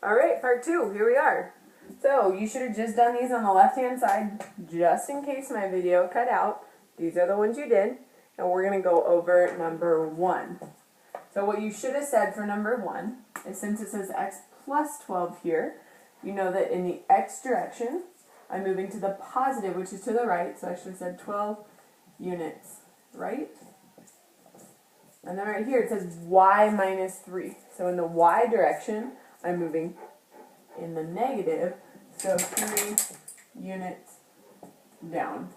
All right, part 2, here we are. So you should have just done these on the left-hand side, just in case my video cut out. These are the ones you did, and we're going to go over number 1. So what you should have said for number 1 is, since it says x plus 12 here, you know that in the x direction, I'm moving to the positive, which is to the right, so I should have said 12 units, right? And then right here it says y minus 3. So in the y direction, I'm moving in the negative, so 3 units down.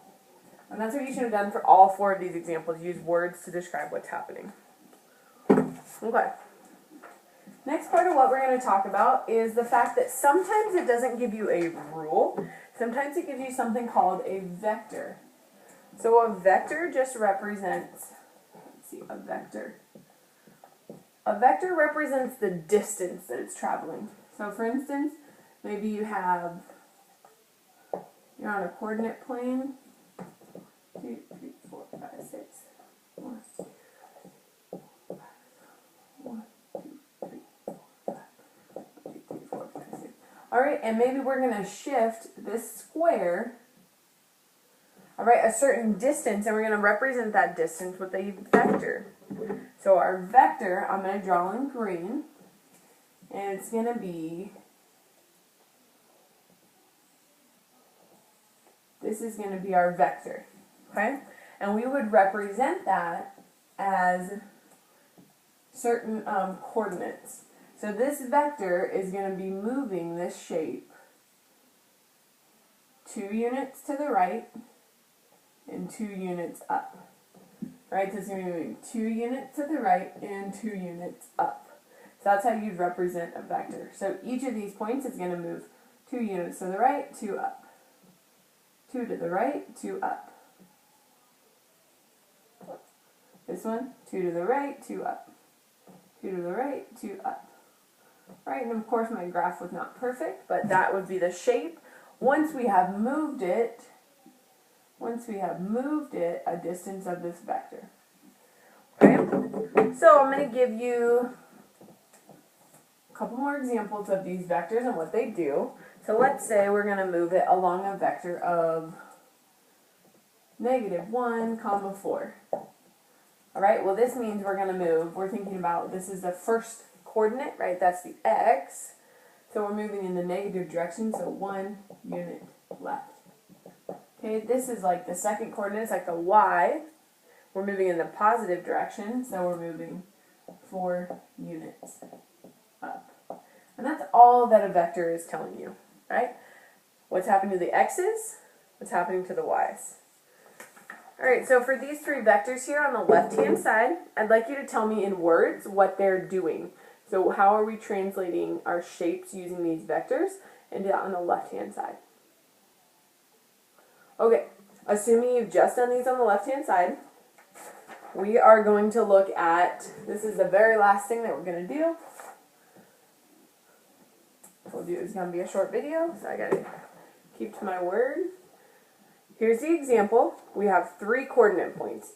And that's what you should have done for all 4 of these examples. Use words to describe what's happening. Okay. Next part of what we're going to talk about is the fact that sometimes it doesn't give you a rule. Sometimes it gives you something called a vector. So a vector just represents, let's see, a vector. A vector represents the distance that it's traveling. So for instance, maybe you're on a coordinate plane. 2, 3, 4, 5, 6. 1, 2, 3, 4, 5. 1, 2, 3, 4, 5, 6. Alright, and maybe we're going to shift this square, alright, a certain distance, and we're going to represent that distance with a vector. So our vector, I'm going to draw in green, and it's going to be, this is going to be our vector, okay? And we would represent that as certain coordinates. So this vector is going to be moving this shape 2 units to the right and 2 units up. Right, so it's going to be moving 2 units to the right and 2 units up. So that's how you'd represent a vector. So each of these points is going to move 2 units to the right, 2 up. 2 to the right, 2 up. This one, 2 to the right, 2 up. 2 to the right, 2 up. Right, and of course my graph was not perfect, but that would be the shape. Once we have moved it, a distance of this vector. Okay? So I'm going to give you a couple more examples of these vectors and what they do. So let's say we're going to move it along a vector of -1, 4. Alright, well this means we're going to move, we're thinking about, this is the first coordinate, right? That's the x. So we're moving in the negative direction, so 1 unit left. Okay, this is like the second coordinate, it's like the y. We're moving in the positive direction, so we're moving 4 units up. And that's all that a vector is telling you, right? What's happening to the x's, what's happening to the y's. Alright, so for these 3 vectors here on the left-hand side, I'd like you to tell me in words what they're doing. So how are we translating our shapes using these vectors into on the left-hand side? Okay, assuming you've just done these on the left-hand side, we are going to look at, this is the very last thing that we're going to do. I told you it was going to be a short video, so I got to keep to my word. Here's the example. We have 3 coordinate points,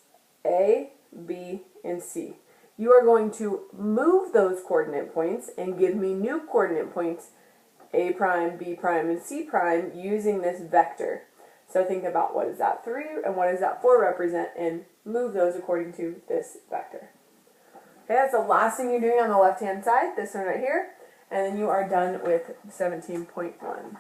A, B, and C. You are going to move those coordinate points and give me new coordinate points, A prime, B prime, and C prime, using this vector. So think about what does that 3 and what does that 4 represent, and move those according to this vector. Okay, that's the last thing you're doing on the left-hand side, this one right here, and then you are done with 17.1.